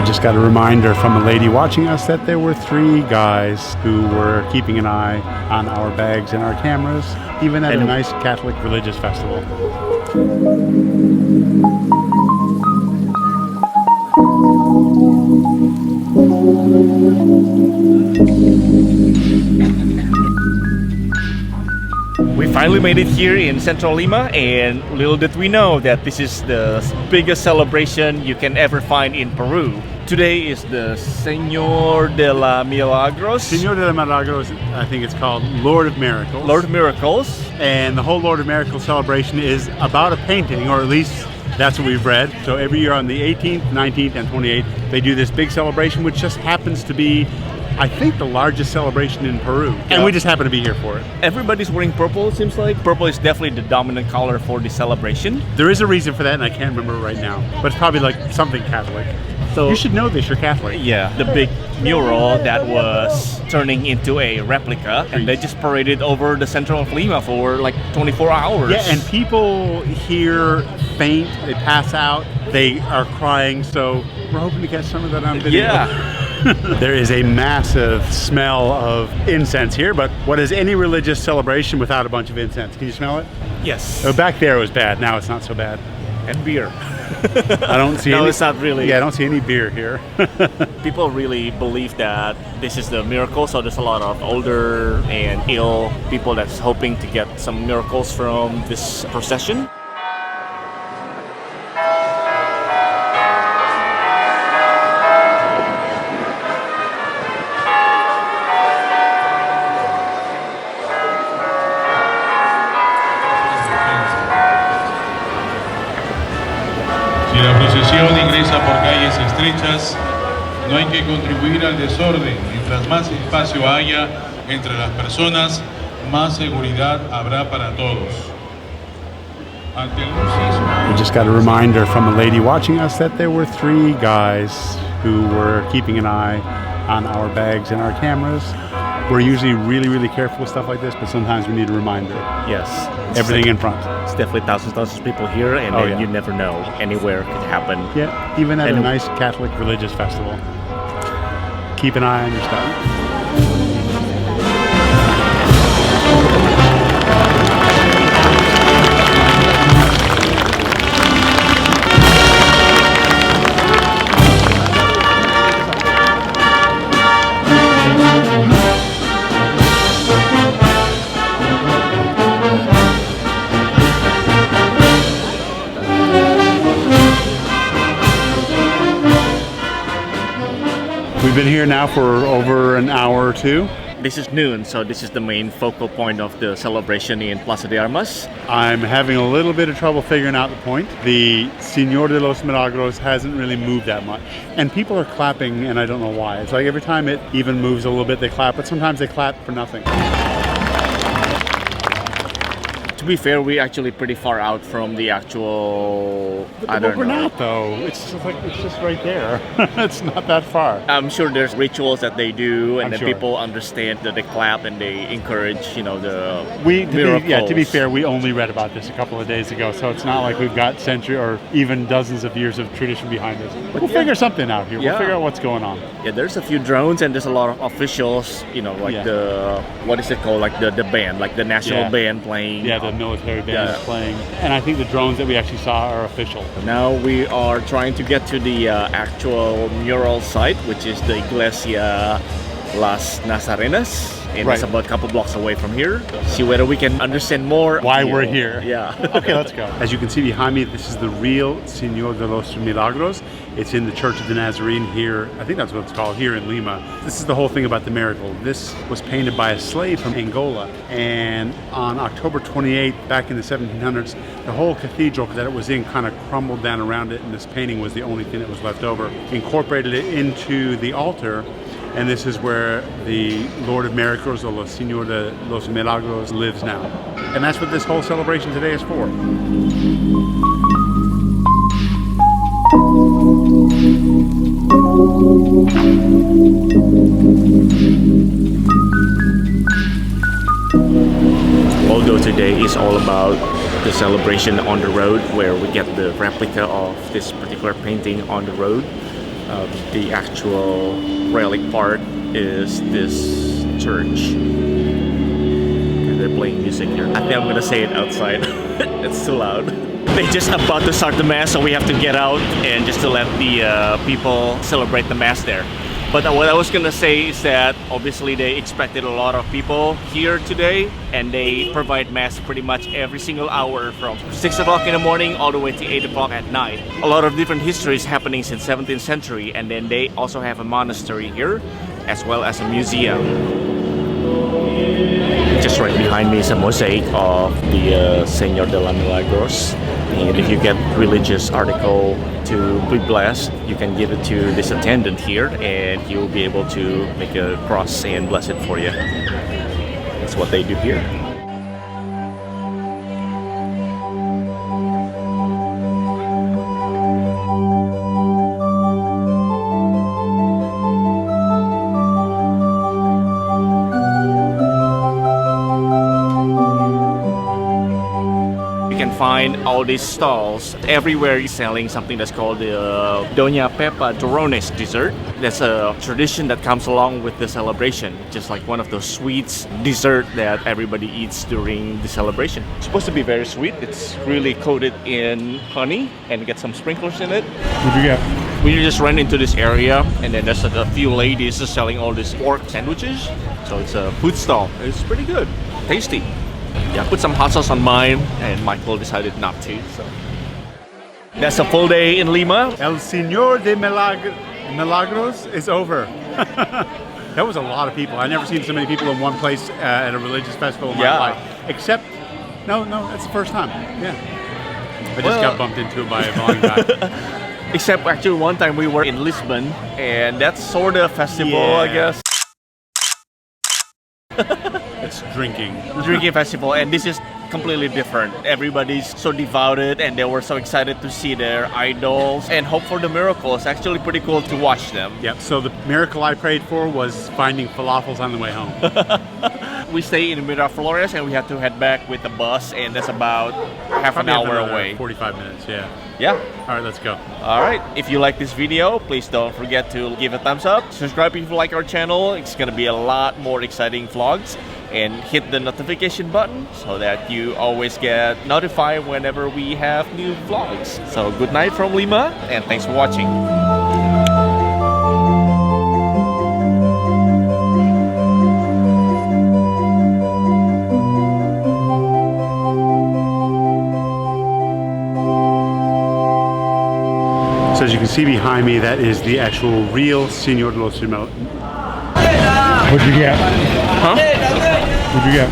We just got a reminder from a lady watching us that there were 3 guys who were keeping an eye on our bags and our cameras, even at a nice Catholic religious festival. We finally made it here in central Lima, and little did we know that this is the biggest celebration you can ever find in Peru. Today is the Señor de la Milagros. Señor de la Milagros, I think it's called Lord of Miracles. Lord of Miracles. And the whole Lord of Miracles celebration is about a painting, or at least that's what we've read. So every year on the 18th, 19th, and 28th, they do this big celebration, which just happens to be, I think, the largest celebration in Peru. And we just happen to be here for it. Everybody's wearing purple, it seems like. Purple is definitely the dominant color for the celebration. There is a reason for that, and I can't remember right now. But it's probably like something Catholic. So you should know this, you're Catholic. Yeah, the big mural that was turning into a replica, and they just paraded over the center of Lima for like 24 hours. Yeah, and people here faint, they pass out, they are crying, so we're hoping to catch some of that on video. Yeah. There is a massive smell of incense here, but what is any religious celebration without a bunch of incense? Can you smell it? Yes. Oh, back there it was bad, now it's not so bad. And beer. I don't see no, any. it's not really. Yeah, I don't see any beer here. People really believe that this is the miracle, so there's a lot of older and ill people that's hoping to get some miracles from this procession. Si la procesión ingresa por calles estrechas, no hay que contribuir al desorden. Mientras más espacio haya entre las personas, más seguridad habrá para todos. Ante el We just got a reminder from a lady watching us that there were 3 guys who were keeping an eye on our bags and our cameras. We're usually really careful with stuff like this, but sometimes we need a reminder. Yes. Everything in front. It's definitely thousands of people here, and then you never know. Anywhere could happen. Yeah, even at a nice Catholic religious festival. Keep an eye on your stuff. We've been here now for over an hour or 2. This is noon, so this is the main focal point of the celebration in Plaza de Armas. I'm having a little bit of trouble figuring out the point. The Señor de los Milagros hasn't really moved that much. And people are clapping, and I don't know why. It's like every time it even moves a little bit, they clap, but sometimes they clap for nothing. To be fair, we're actually pretty far out from the actual. But we're not, though. It's just right there. It's not that far. I'm sure there's rituals that they do, and I'm then sure. people understand that they clap and they encourage, the miracles. To be fair, we only read about this a couple of days ago, so it's not like we've got century or even dozens of years of tradition behind us. But we'll figure something out here. We'll figure out what's going on. Yeah, there's a few drones, and there's a lot of officials, the, what is it called, like the band, like the national band playing. Yeah, the military band is playing. And I think the drones that we actually saw are official. Now we are trying to get to the actual mural site, which is the Iglesia Las Nazarenas. And it's about a couple blocks away from here. See whether we can understand more. Why we're here. Yeah. Okay, let's go. As you can see behind me, this is the real Señor de los Milagros. It's in the Church of the Nazarene here. I think that's what it's called, here in Lima. This is the whole thing about the miracle. This was painted by a slave from Angola. And on October 28th, back in the 1700s, the whole cathedral that it was in kind of crumbled down around it, and this painting was the only thing that was left over. Incorporated it into the altar. And this is where the Lord of Miracles, or Señor de los Milagros, lives now. And that's what this whole celebration today is for. Although today is all about the celebration on the road, where we get the replica of this particular painting on the road, The actual relic part is this church. And they're playing music here. I think I'm gonna say it outside. It's too loud. They just about to start the mass, so we have to get out and just to let the people celebrate the mass there. But what I was gonna say is that obviously they expected a lot of people here today, and they provide mass pretty much every single hour from 6 o'clock in the morning all the way to 8 o'clock at night. A lot of different histories happening since 17th century, and then they also have a monastery here as well as a museum. Just right behind me is a mosaic of the Señor de la Milagros. And if you get religious article to be blessed, you can give it to this attendant here, and he will be able to make a cross and bless it for you. That's what they do here. Find all these stalls everywhere selling something that's called the Doña Pepa Turrones dessert. That's a tradition that comes along with the celebration, just like one of those sweets dessert that everybody eats during the celebration. It's supposed to be very sweet. It's really coated in honey and get some sprinklers in it. What'd you get? We just ran into this area, and then there's a few ladies selling all these pork sandwiches. So it's a food stall. It's pretty good, tasty. Yeah, put some hot sauce on mine, and Michael decided not to. So that's a full day in Lima. El Señor de Milagros is over. That was a lot of people. I've never seen so many people in one place at a religious festival in my life. Except, no, that's the first time. Yeah. I just got bumped into it by a volume guy. Except actually one time we were in Lisbon, and that's sort of a festival, I guess. It's drinking. Drinking festival, and this is completely different. Everybody's so devoted, and they were so excited to see their idols and hope for the miracles. Actually pretty cool to watch them. Yep, so the miracle I prayed for was finding falafels on the way home. We stay in Miraflores, and we have to head back with the bus, and that's about half an hour away. 45 minutes, yeah. Yeah. All right, let's go. All right, if you like this video, please don't forget to give a thumbs up. Subscribe if you like our channel. It's gonna be a lot more exciting vlogs. And hit the notification button so that you always get notified whenever we have new vlogs. So good night from Lima, and thanks for watching. So as you can see behind me, that is the actual real Señor de los Milagros. What'd you get? Huh? What'd you get?